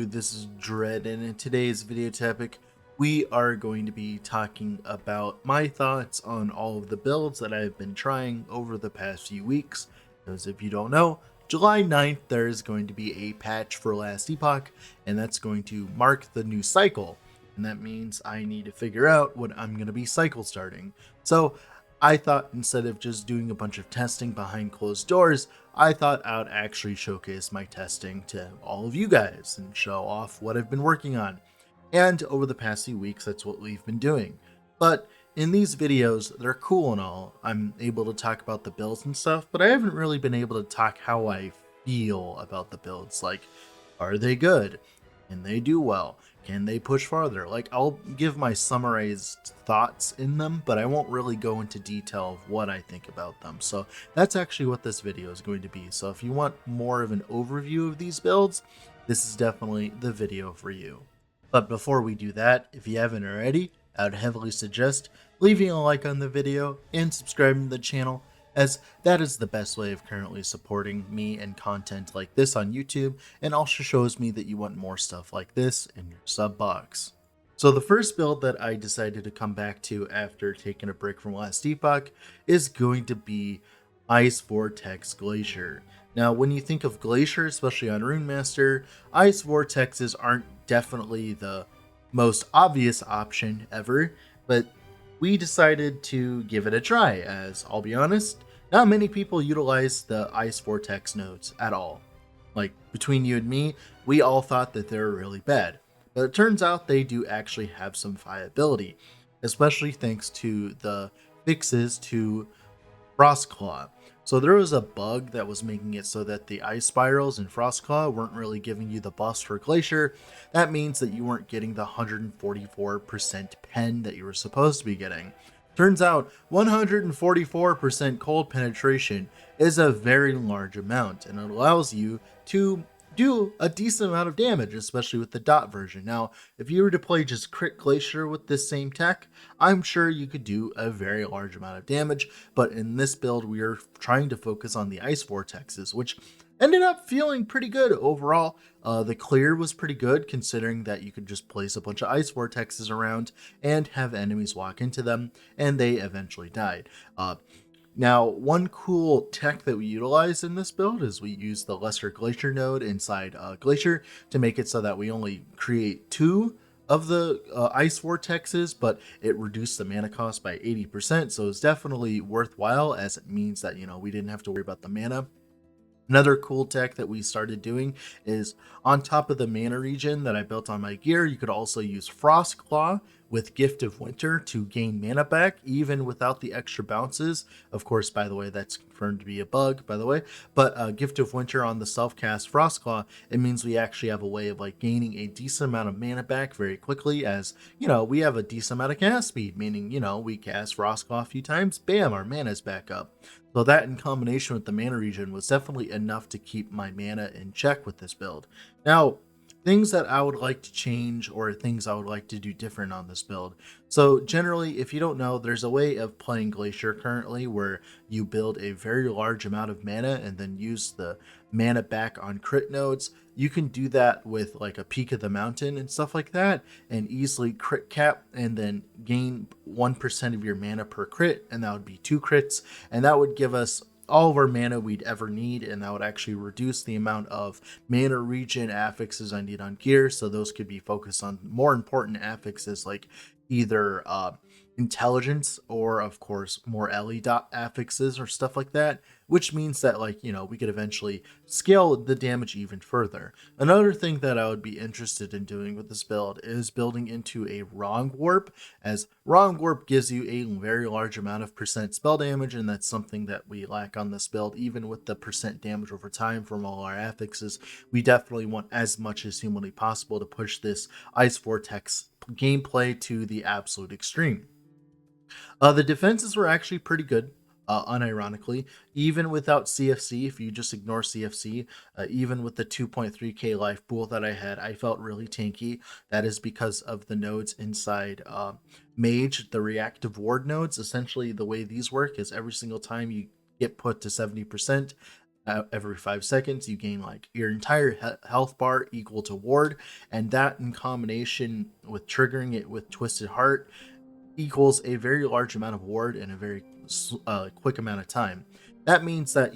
YouTube, this is Dread, and in today's video topic, we are going to be talking about my thoughts on all of the builds that I've been trying over the past few weeks. Because if you don't know, July 9th, there is going to be a patch for Last Epoch, and that's going to mark the new cycle. And that means I need to figure out what I'm going to be cycle starting. So I thought instead of just doing a bunch of testing behind closed doors, I thought I would actually showcase my testing to all of you guys and show off what I've been working on. And over the past few weeks, that's what we've been doing. But in these videos, they're cool and all. I'm able to talk about the builds and stuff, but I haven't really been able to talk how I feel about the builds. Like, are they good? Can they do well? Can they push farther? Like, I'll give my summarized thoughts in them, but I won't really go into detail of what I think about them. So that's actually what this video is going to be. So if you want more of an overview of these builds, this is definitely the video for you. But before we do that, if you haven't already, I would heavily suggest leaving a like on the video and subscribing to the channel, as that is the best way of currently supporting me and content like this on YouTube, and also shows me that you want more stuff like this in your sub box. So the first build that I decided to come back to after taking a break from Last Epoch is going to be Ice Vortex Glacier. Now, when you think of Glacier, especially on Rune Master, Ice Vortexes aren't definitely the most obvious option ever, but we decided to give it a try, as I'll be honest, not many people utilize the Ice Vortex nodes at all. Like, between you and me, we all thought that they were really bad, but it turns out they do actually have some viability, especially thanks to the fixes to Frostclaw. So there was a bug that was making it so that the ice spirals in Frostclaw weren't really giving you the buffs for Glacier. That means that you weren't getting the 144% pen that you were supposed to be getting. Turns out 144% cold penetration is a very large amount, and it allows you to do a decent amount of damage, especially with the dot version. Now, if you were to play just crit Glacier with this same tech, I'm sure you could do a very large amount of damage, but in this build, we are trying to focus on the Ice Vortexes, which ended up feeling pretty good overall. The clear was pretty good, considering that you could just place a bunch of Ice Vortexes around and have enemies walk into them, and they eventually died. Now, one cool tech that we utilize in this build is we use the Lesser Glacier node inside Glacier to make it so that we only create 2 of the Ice Vortexes, but it reduced the mana cost by 80%, so it's definitely worthwhile, as it means that, we didn't have to worry about the mana. Another cool tech that we started doing is on top of the mana regen that I built on my gear, you could also use Frostclaw with Gift of Winter to gain mana back, even without the extra bounces. Of course, by the way, that's confirmed to be a bug, by the way. But Gift of Winter on the self-cast Frostclaw, it means we actually have a way of gaining a decent amount of mana back very quickly, as, we have a decent amount of cast speed, meaning, we cast Frostclaw a few times, bam, our mana's back up. So that in combination with the mana regen was definitely enough to keep my mana in check with this build. Now, things that I would like to change or things I would like to do different on this build. So generally, if you don't know, there's a way of playing Glacier currently where you build a very large amount of mana and then use the mana back on crit nodes. You can do that with a Peak of the Mountain and stuff like that, and easily crit cap and then gain 1% of your mana per crit, and that would be 2 crits, and that would give us all of our mana we'd ever need, and that would actually reduce the amount of mana regen affixes I need on gear, so those could be focused on more important affixes like either intelligence or, of course, more LE dot affixes or stuff like that, which means that we could eventually scale the damage even further. Another thing that I would be interested in doing with this build is building into a wrong warp, as wrong warp gives you a very large amount of percent spell damage, and that's something that we lack on this build. Even with the percent damage over time from all our affixes, we definitely want as much as humanly possible to push this Ice Vortex gameplay to the absolute extreme. The defenses were actually pretty good, unironically, even without CFC. If you just ignore CFC, even with the 2.3k life pool that I had, I felt really tanky. That is because of the nodes inside Mage, the reactive ward nodes. Essentially, the way these work is every single time you get put to 70%, every 5 seconds. You gain like your entire health bar equal to ward, and that in combination with triggering it with Twisted Heart equals a very large amount of ward in a very quick amount of time. That means that,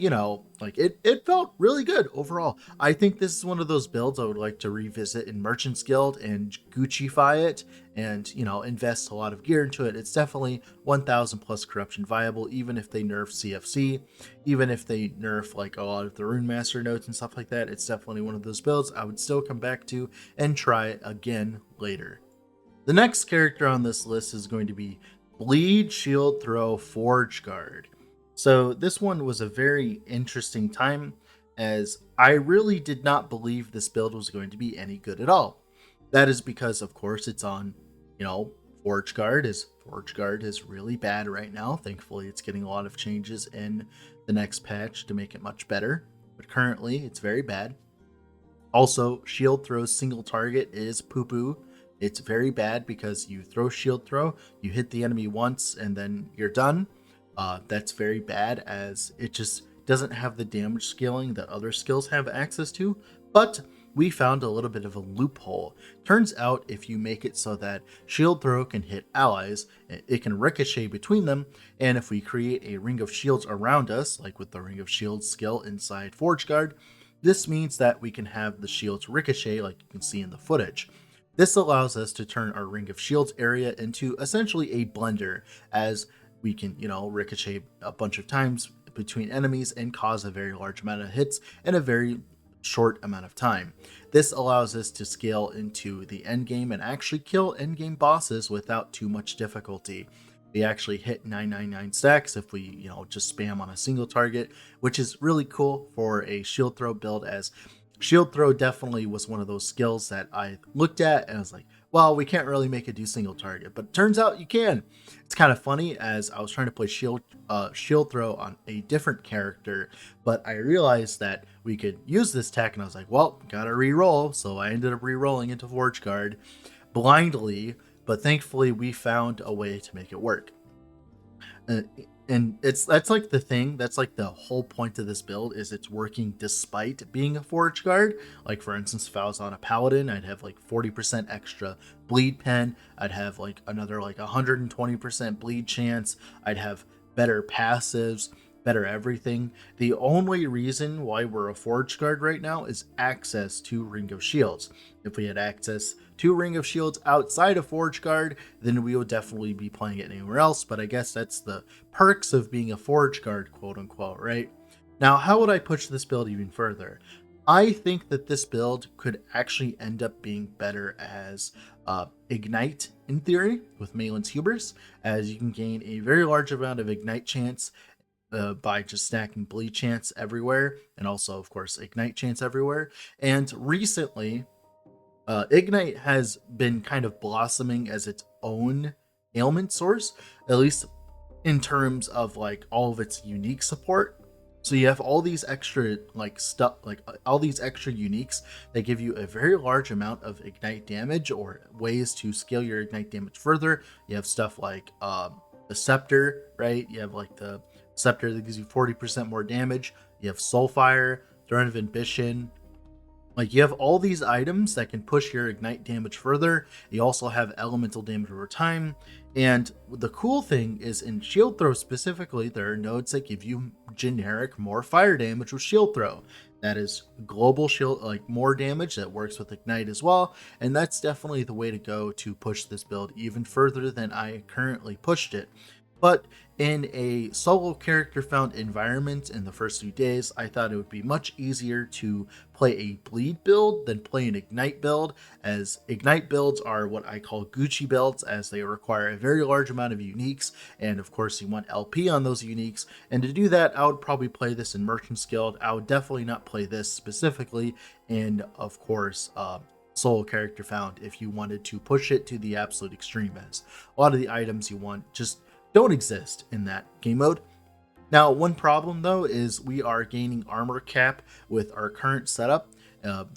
like it felt really good overall. I think this is one of those builds I would like to revisit in Merchant's Guild and Gucci-fy it and, invest a lot of gear into it. It's definitely 1000 plus corruption viable, even if they nerf CFC, even if they nerf like a lot of the Rune Master nodes and stuff like that. It's definitely one of those builds I would still come back to and try it again later. The next character on this list is going to be Bleed, Shield Throw, Forge Guard. So this one was a very interesting time, as I really did not believe this build was going to be any good at all. That is because, of course, it's on, Forge Guard. Forge Guard is really bad right now. Thankfully, it's getting a lot of changes in the next patch to make it much better, but currently it's very bad. Also, Shield Throw's single target is poo-poo. It's very bad because you throw Shield Throw, you hit the enemy once, and then you're done. That's very bad, as it just doesn't have the damage scaling that other skills have access to. But we found a little bit of a loophole. Turns out if you make it so that Shield Throw can hit allies, it can ricochet between them, and if we create a ring of shields around us, like with the ring of shields skill inside Forge Guard, this means that we can have the shields ricochet like you can see in the footage. This allows us to turn our Ring of Shields area into essentially a blender, as we can, ricochet a bunch of times between enemies and cause a very large amount of hits in a very short amount of time. This allows us to scale into the end game and actually kill end game bosses without too much difficulty. We actually hit 999 stacks if we, just spam on a single target, which is really cool for a shield throw build, as Shield Throw definitely was one of those skills that I looked at and I was like, well, we can't really make it do single target, but it turns out you can. It's kind of funny, as I was trying to play Shield Throw on a different character, but I realized that we could use this tech, and I was like, well, gotta re-roll. So I ended up re-rolling into Forge Guard blindly, but thankfully we found a way to make it work. And that's like the thing, that's like the whole point of this build, is it's working despite being a Forge Guard. Like, for instance, if I was on a Paladin, I'd have like 40% extra bleed pen, I'd have like another like 120% bleed chance, I'd have better passives, better everything. The only reason why we're a Forge Guard right now is access to Ring of Shields. If we had access to Ring of Shields outside of Forge Guard, then we would definitely be playing it anywhere else, but I guess that's the perks of being a Forge Guard, quote unquote, right? Now, how would I push this build even further? I think that this build could actually end up being better as Ignite, in theory, with Malin's Hubris, as you can gain a very large amount of Ignite chance by just stacking bleed chance everywhere, and also, of course, Ignite chance everywhere. And recently, Ignite has been kind of blossoming as its own ailment source, at least in terms of like all of its unique support. So you have all these extra all these extra uniques that give you a very large amount of Ignite damage, or ways to scale your Ignite damage further. You have stuff like the Scepter, right? You have like the Scepter that gives you 40% more damage. You have Soulfire, Throne of Ambition. Like, you have all these items that can push your Ignite damage further. You also have elemental damage over time. And the cool thing is, in Shield Throw specifically, there are nodes that give you generic more fire damage with Shield Throw. That is global shield, like more damage that works with Ignite as well. And that's definitely the way to go to push this build even further than I currently pushed it. But in a solo character found environment in the first few days, I thought it would be much easier to play a bleed build than play an Ignite build, as Ignite builds are what I call Gucci builds, as they require a very large amount of uniques, and of course you want LP on those uniques. And to do that, I would probably play this in Merchant's Guild. I would definitely not play this specifically in, of course, solo character found, if you wanted to push it to the absolute extreme, as a lot of the items you want just don't exist in that game mode. Now, one problem though is we are gaining armor cap with our current setup,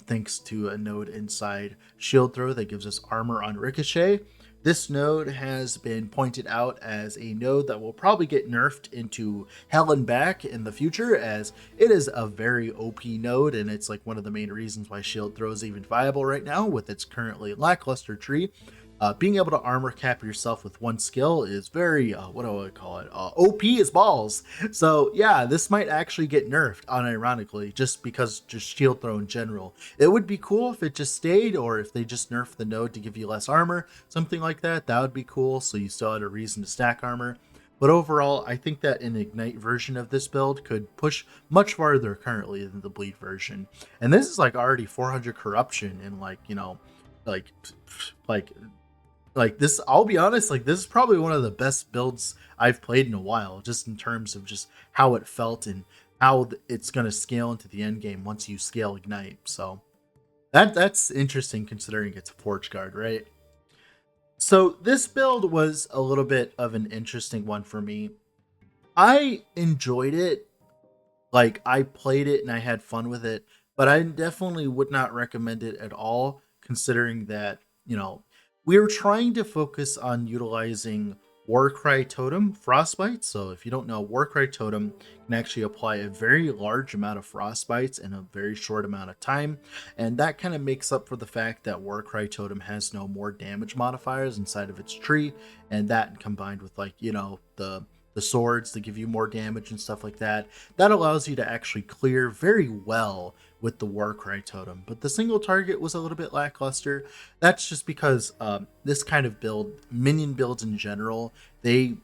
thanks to a node inside Shield Throw that gives us armor on Ricochet. This node has been pointed out as a node that will probably get nerfed into hell and back in the future, as it is a very OP node, and it's like one of the main reasons why shield throw is even viable right now with its currently lackluster tree. Being able to armor cap yourself with one skill is very, what do I call it? OP is balls. So yeah, this might actually get nerfed, unironically, just because just shield throw in general. It would be cool if it just stayed, or if they just nerfed the node to give you less armor, something like that. That would be cool, so you still had a reason to stack armor. But overall, I think that an Ignite version of this build could push much farther currently than the Bleed version. And this is like already 400 corruption and like, like like like this, I'll be honest, like this is probably one of the best builds I've played in a while, just in terms of just how it felt and how it's going to scale into the end game once you scale Ignite. So that's interesting considering it's a Forge Guard, right? So this build was a little bit of an interesting one for me. I enjoyed it. Like, I played it and I had fun with it, but I definitely would not recommend it at all, considering that, we were trying to focus on utilizing Warcry Totem Frostbite. So if you don't know, Warcry Totem can actually apply a very large amount of Frostbites in a very short amount of time. And that kind of makes up for the fact that Warcry Totem has no more damage modifiers inside of its tree. And that combined with like, the swords that give you more damage and stuff like that, that allows you to actually clear very well with the Warcry Totem. But the single target was a little bit lackluster. That's just because this kind of build, minion builds in general, they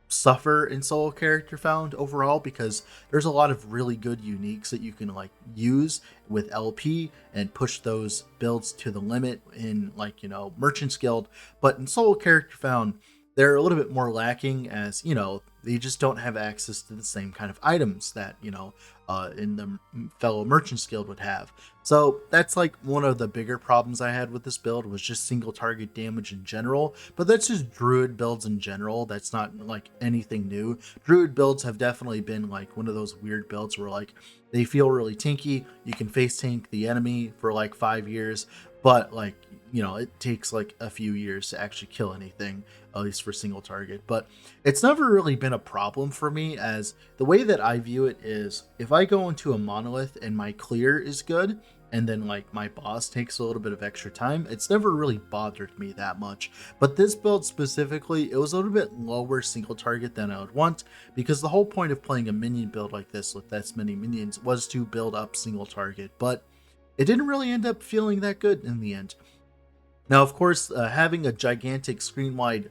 suffer in solo character found overall, because there's a lot of really good uniques that you can like use with LP and push those builds to the limit in like, Merchant's Guild. But in solo character found, they're a little bit more lacking, as they just don't have access to the same kind of items that in the fellow Merchant's Guild would have. So that's like one of the bigger problems I had with this build, was just single target damage in general. But that's just Druid builds in general. That's not like anything new. Druid builds have definitely been like one of those weird builds where like they feel really tanky. You can face tank the enemy for like 5 years, but like it takes like a few years to actually kill anything, at least for single target. But it's never really been a problem for me, as the way that I view it is, if I go into a monolith and my clear is good, and then like my boss takes a little bit of extra time, it's never really bothered me that much. But this build specifically, it was a little bit lower single target than I would want, because the whole point of playing a minion build like this with that many minions was to build up single target, but it didn't really end up feeling that good in the end. Now, of course, having a gigantic screen-wide,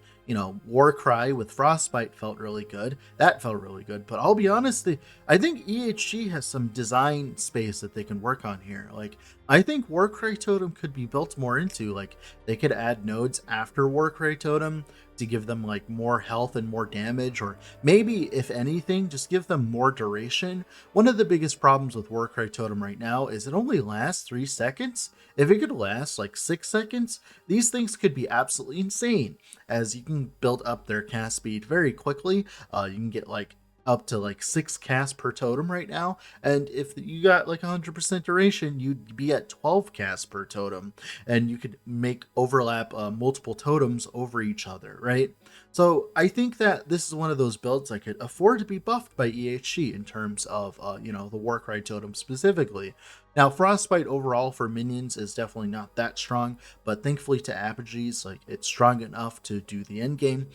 war cry with Frostbite felt really good. That felt really good. But I'll be honest, I think EHG has some design space that they can work on here. Like, I think Warcry Totem could be built more into. Like, they could add nodes after Warcry Totem to give them like more health and more damage, or maybe if anything just give them more duration. One of the biggest problems with Warcry Totem right now is it only lasts 3 seconds. If it could last like 6 seconds, these things could be absolutely insane, as you can build up their cast speed very quickly. You can get like up to like 6 casts per totem right now, and if you got like 100% duration, you'd be at 12 casts per totem, and you could make overlap multiple totems over each other, right? So I think that this is one of those builds that could afford to be buffed by EHG in terms of the Warcry Totem specifically. Now, Frostbite overall for minions is definitely not that strong, but thankfully to Apogees, like, it's strong enough to do the end game.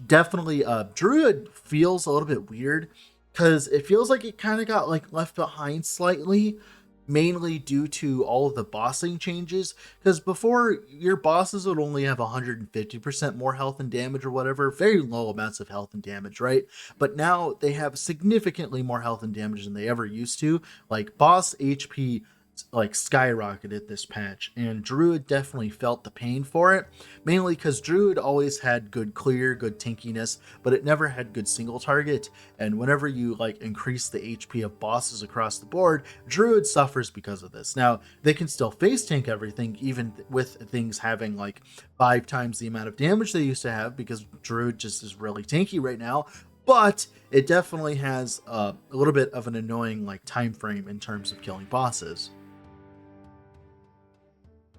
Definitely, Druid feels a little bit weird, because it feels like it kind of got like left behind slightly, mainly due to all of the bossing changes. Because before, your bosses would only have 150% more health and damage or whatever, very low amounts of health and damage, right? But now they have significantly more health and damage than they ever used to. Like, boss HP like skyrocketed this patch, and Druid definitely felt the pain for it, mainly because Druid always had good clear, good tankiness, but it never had good single target. And whenever you like increase the HP of bosses across the board, Druid suffers because of this. Now, they can still face tank everything, even with things having like 5 times the amount of damage they used to have, because Druid just is really tanky right now. But it definitely has a little bit of an annoying like time frame in terms of killing bosses.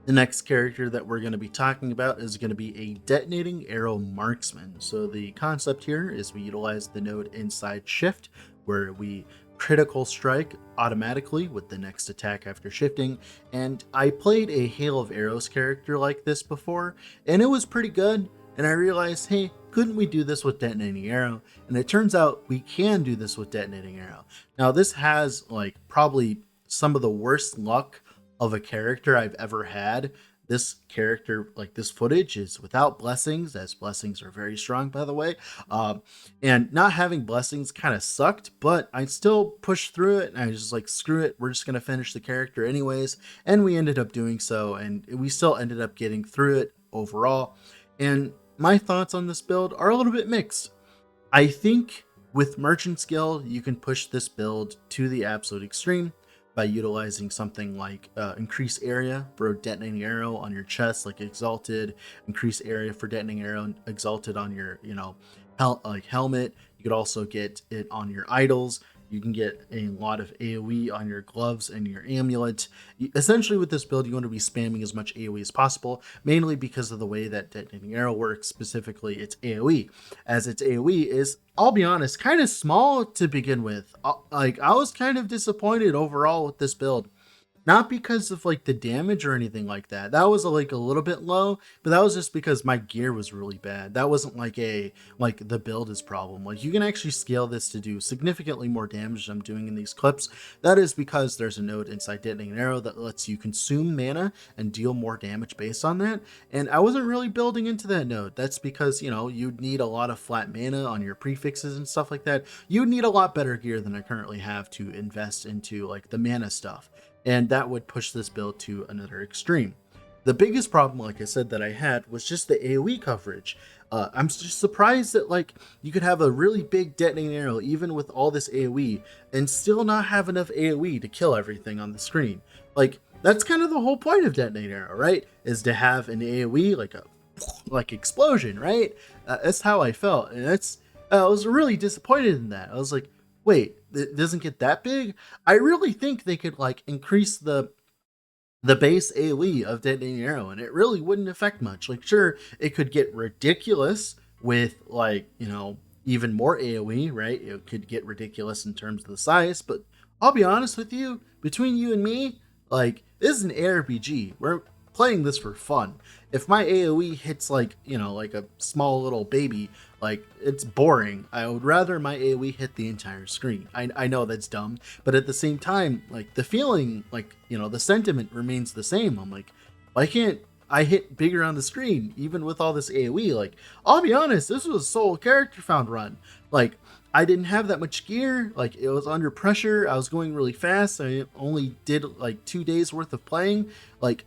The next character that we're going to be talking about is going to be a detonating arrow marksman. So the concept here is we utilize the node inside shift, where we critical strike automatically with the next attack after shifting. And I played a Hail of Arrows character like this before, and it was pretty good. And I realized, hey, couldn't we do this with detonating arrow? And it turns out we can do this with detonating arrow. Now this has like probably some of the worst luck of a character I've ever had. This character, like this footage, is without blessings, as blessings are very strong, by the way. And not having blessings kind of sucked, but I still pushed through it. And I was just like, screw it, we're just going to finish the character anyways. And we ended up doing so, and we still ended up getting through it overall. And my thoughts on this build are a little bit mixed. I think with Merchant Skill, you can push this build to the absolute extreme by utilizing something like increase area for detonating arrow on your chest, like Exalted, increase area for detonating arrow Exalted on your, like helmet. You could also get it on your idols. You can get a lot of AoE on your gloves and your amulet. Essentially, with this build, you want to be spamming as much AoE as possible, mainly because of the way that detonating arrow works, specifically its AoE. As its AoE is, I'll be honest, kind of small to begin with. Like, I was kind of disappointed overall with this build. Not because of like the damage or anything like that. That was like a little bit low, but that was just because my gear was really bad. That wasn't like the build is problem. Like, you can actually scale this to do significantly more damage than I'm doing in these clips. That is because there's a node inside detonating arrow that lets you consume mana and deal more damage based on that. And I wasn't really building into that node. That's because, you'd need a lot of flat mana on your prefixes and stuff like that. You'd need a lot better gear than I currently have to invest into like the mana stuff. And that would push this build to another extreme. The biggest problem, like I said, that I had was just the AoE coverage. I'm just surprised that like you could have a really big detonating arrow even with all this AoE and still not have enough AoE to kill everything on the screen. Like, that's kind of the whole point of detonating arrow, right? Is to have an AoE like explosion, right? That's how I felt, and I was really disappointed in that. I was like, wait, it doesn't get that big? I really think they could like increase the base AoE of detonating arrow, and it really wouldn't affect much. Like, sure, it could get ridiculous with like, even more AoE, right? It could get ridiculous in terms of the size, but I'll be honest with you, between you and me, like, this is an ARPG. We're playing this for fun. If my AoE hits like, like a small little baby, like, it's boring. I would rather my AoE hit the entire screen. I know that's dumb, but at the same time, like, the feeling, like, the sentiment remains the same. I'm like, why can't I hit bigger on the screen, even with all this AoE? Like, I'll be honest, this was a solo character found run. Like, I didn't have that much gear. Like, it was under pressure. I was going really fast. I only did like 2 days worth of playing. Like,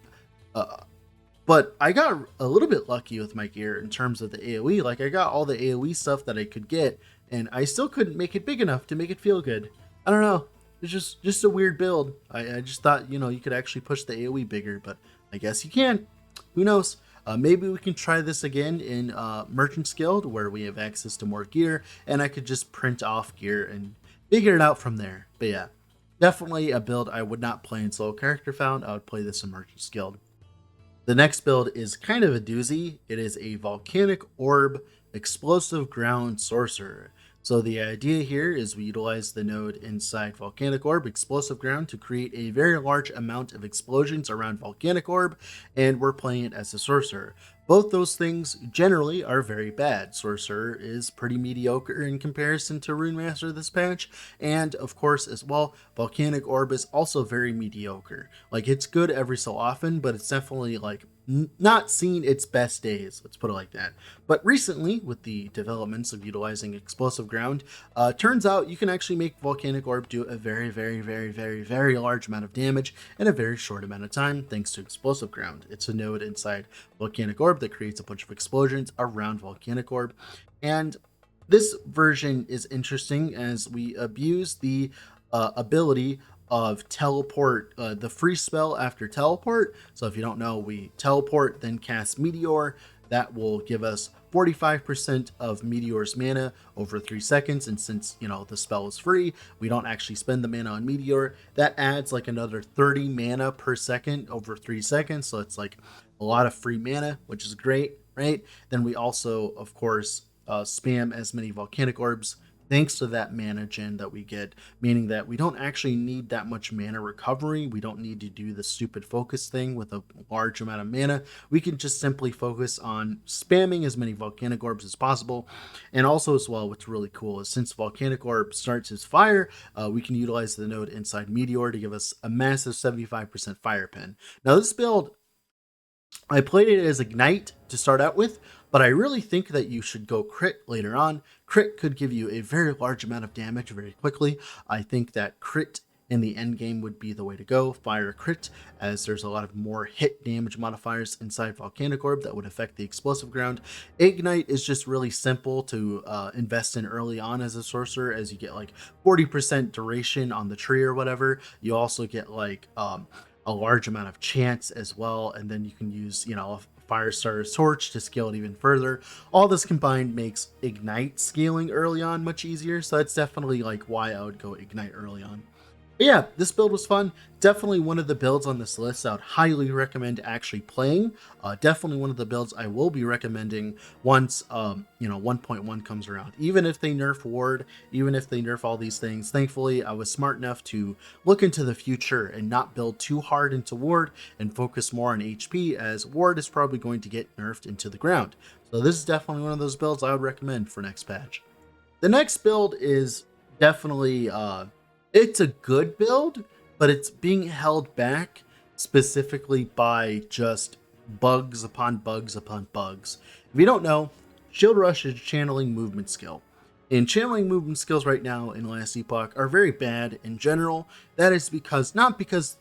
but I got a little bit lucky with my gear in terms of the AoE. Like, I got all the AoE stuff that I could get, and I still couldn't make it big enough to make it feel good. I don't know. It's just a weird build. I just thought, you could actually push the AoE bigger, but I guess you can. Who knows? Maybe we can try this again in Merchant's Guild, where we have access to more gear, and I could just print off gear and figure it out from there. But yeah, definitely a build I would not play in solo character found. I would play this in Merchant's Guild. The next build is kind of a doozy. It is a Volcanic Orb Explosive Ground Sorcerer. So the idea here is we utilize the node inside Volcanic Orb Explosive Ground to create a very large amount of explosions around Volcanic Orb, and we're playing it as a sorcerer. Both those things generally are very bad. Sorcerer is pretty mediocre in comparison to Rune Master this patch, and of course as well, Volcanic Orb is also very mediocre. Like, it's good every so often, but it's definitely like not seen its best days, let's put it like that. But recently, with the developments of utilizing Explosive Ground, turns out you can actually make Volcanic Orb do a very, very, very, very, very large amount of damage in a very short amount of time, thanks to Explosive Ground. It's a node inside Volcanic Orb that creates a bunch of explosions around Volcanic Orb. And this version is interesting as we abuse the ability of teleport, the free spell after teleport. So if you don't know, we teleport, then cast Meteor. That will give us 45% of Meteor's mana over 3 seconds, and since, the spell is free, we don't actually spend the mana on Meteor. That adds like another 30 mana per second over 3 seconds, so it's like a lot of free mana, which is great, right? Then we also, of course, spam as many volcanic orbs thanks to that mana gen that we get, meaning that we don't actually need that much mana recovery. We don't need to do the stupid focus thing with a large amount of mana. We can just simply focus on spamming as many volcanic orbs as possible. And also as well, what's really cool is since volcanic orb starts as fire, we can utilize the node inside Meteor to give us a massive 75% fire pen. Now this build, I played it as Ignite to start out with, but I really think that you should go crit later on. Crit could give you a very large amount of damage very quickly. I think that crit in the end game would be the way to go. Fire crit, as there's a lot of more hit damage modifiers inside Volcanic Orb that would affect the explosive ground. Ignite is just really simple to invest in early on as a sorcerer, as you get like 40% duration on the tree or whatever. You also get like a large amount of chance as well, and then you can use a Firestarter's Torch to scale it even further. All this combined makes Ignite scaling early on much easier, so that's definitely like why I would go Ignite early on. But yeah, this build was fun. Definitely one of the builds on this list I would highly recommend actually playing. Definitely one of the builds I will be recommending once 1.1 comes around. Even if they nerf Ward, even if they nerf all these things, thankfully I was smart enough to look into the future and not build too hard into Ward and focus more on HP, as Ward is probably going to get nerfed into the ground. So this is definitely one of those builds I would recommend for next patch. The next build is definitely it's a good build, but it's being held back specifically by just bugs upon bugs upon bugs. If you don't know, Shield Rush is channeling movement skill. And channeling movement skills right now in last Epoch are very bad in general. That is because, not because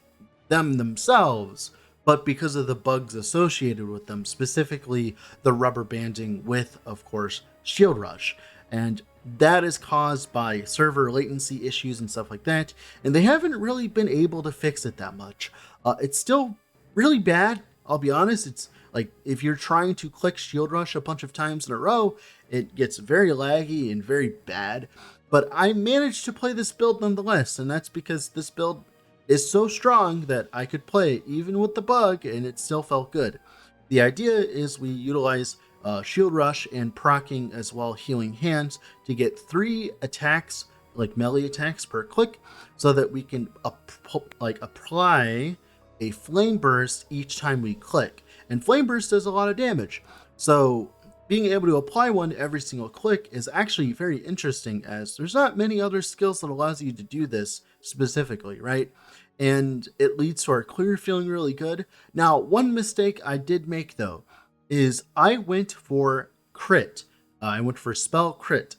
them themselves, but because of the bugs associated with them, specifically the rubber banding with, of course, Shield Rush. And that is caused by server latency issues and stuff like that, and they haven't really been able to fix it that much. It's still really bad, I'll be honest. It's like if you're trying to click Shield Rush a bunch of times in a row, it gets very laggy and very bad. But I managed to play this build nonetheless, and that's because this build is so strong that I could play it even with the bug, and it still felt good. The idea is we utilize Shield Rush and proccing as well Healing Hands to get 3 attacks, like melee attacks per click, so that we can apply a Flame Burst each time we click. And Flame Burst does a lot of damage, so being able to apply one every single click is actually very interesting, as there's not many other skills that allows you to do this specifically, right? And it leads to our clear feeling really good. Now, one mistake I did make though is I went for crit. I went for spell crit.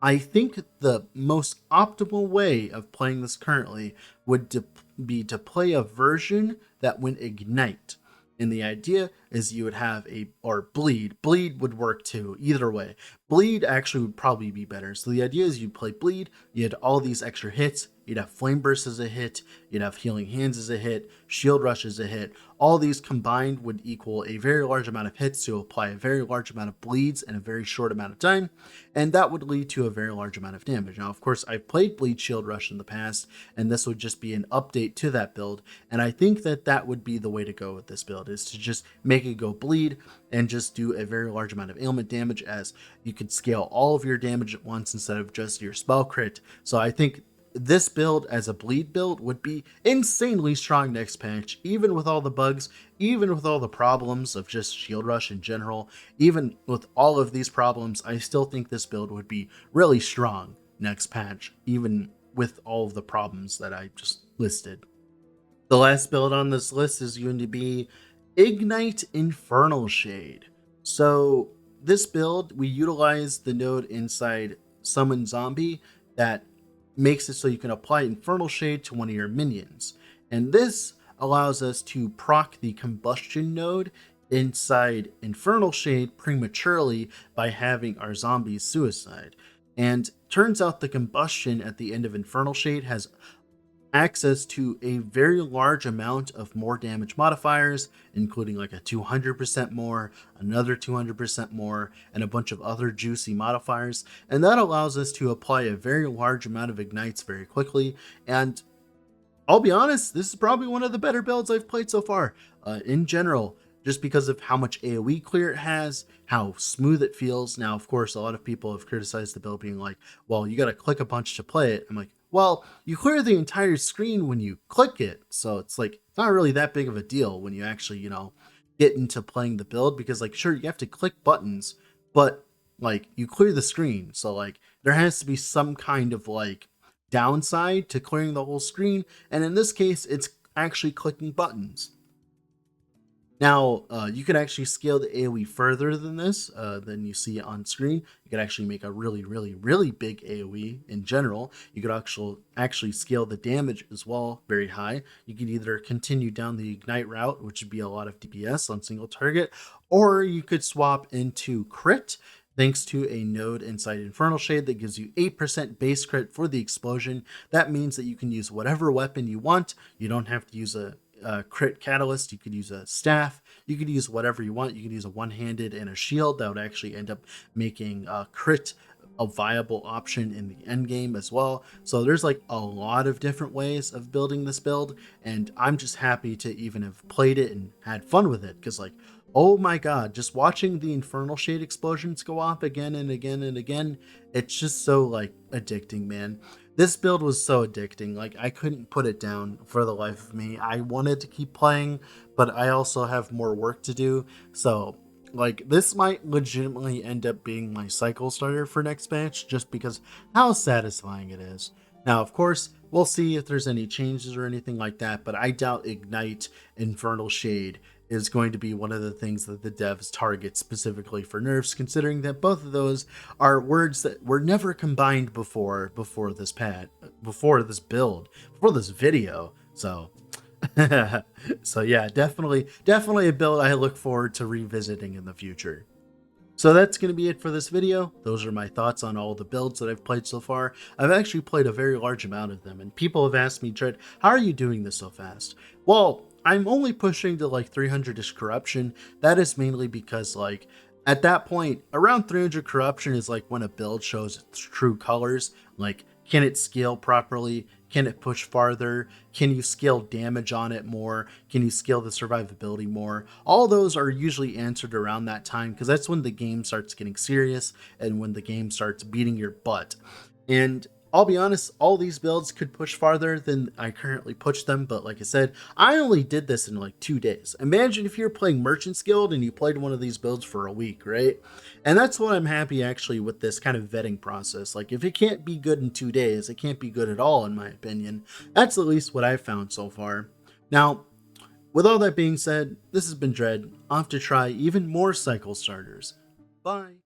I think the most optimal way of playing this currently would be to play a version that went Ignite. And the idea is you would have Bleed. Bleed would work too, either way. Bleed actually would probably be better. So the idea is you play Bleed, you had all these extra hits, you'd have Flame Burst as a hit, you'd have Healing Hands as a hit, Shield Rush as a hit. All these combined would equal a very large amount of hits to apply a very large amount of bleeds in a very short amount of time, and that would lead to a very large amount of damage. Now, of course, I've played Bleed Shield Rush in the past, and this would just be an update to that build, and I think that that would be the way to go with this build, is to just make it go Bleed and just do a very large amount of ailment damage, as you could scale all of your damage at once instead of just your spell crit. So I think this build as a bleed build would be insanely strong next patch, even with all the bugs, even with all the problems of just Shield Rush in general. Even with all of these problems, I still think this build would be really strong next patch, even with all of the problems that I just listed. The last build on this list is going to be Ignite Infernal Shade. So this build, we utilize the node inside Summon Zombie that makes it so you can apply Infernal Shade to one of your minions. And this allows us to proc the combustion node inside Infernal Shade prematurely by having our zombies suicide. And turns out the combustion at the end of Infernal Shade has access to a very large amount of more damage modifiers, including like a 200% more, another 200% more, and a bunch of other juicy modifiers. And that allows us to apply a very large amount of ignites very quickly. And I'll be honest, this is probably one of the better builds I've played so far. In general, just because of how much AoE clear it has, how smooth it feels. Now, of course, a lot of people have criticized the build being like, well, you got to click a bunch to play it. I'm like, well, you clear the entire screen when you click it. So it's like, it's not really that big of a deal when you actually, get into playing the build, because like, sure, you have to click buttons, but like you clear the screen. So like there has to be some kind of like downside to clearing the whole screen. And in this case, it's actually clicking buttons. Now, you can actually scale the AoE further than this, than you see on screen. You could actually make a really, really, really big AoE in general. You could actually scale the damage as well very high. You could either continue down the Ignite route, which would be a lot of DPS on single target, or you could swap into crit, thanks to a node inside Infernal Shade that gives you 8% base crit for the explosion. That means that you can use whatever weapon you want. You don't have to use a crit catalyst. You could use a staff. You could use whatever you want. You could use a one-handed and a shield. That would actually end up making crit a viable option in the end game as well. So there's like a lot of different ways of building this build, and I'm just happy to even have played it and had fun with it, because like, oh my god, just watching the Infernal Shade explosions go off again and again and again, it's just so like addicting, man. This build was so addicting. Like, I couldn't put it down for the life of me. I wanted to keep playing, but I also have more work to do. So like, this might legitimately end up being my cycle starter for next match, just because how satisfying it is. Now, of course, we'll see if there's any changes or anything like that, but I doubt Ignite Infernal Shade is going to be one of the things that the devs target specifically for nerfs, considering that both of those are words that were never combined before this before this build, before this video. So so yeah, definitely a build I look forward to revisiting in the future. So that's going to be it for this video. Those are my thoughts on all the builds that I've played so far. I've actually played a very large amount of them, and people have asked me, Dread, how are you doing this so fast? Well, I'm only pushing to like 300-ish corruption. That is mainly because like at that point, around 300 corruption is like when a build shows its true colors. Like, can it scale properly? Can it push farther? Can you scale damage on it more? Can you scale the survivability more? All those are usually answered around that time, because that's when the game starts getting serious and when the game starts beating your butt. And I'll be honest, all these builds could push farther than I currently push them, but like I said, I only did this in like 2 days. Imagine if you're playing Merchant's Guild and you played one of these builds for a week, right? And that's what I'm happy actually with this kind of vetting process. Like, if it can't be good in 2 days, it can't be good at all, in my opinion. That's at least what I've found so far. Now, with all that being said, this has been Dread. I'll have to try even more cycle starters. Bye.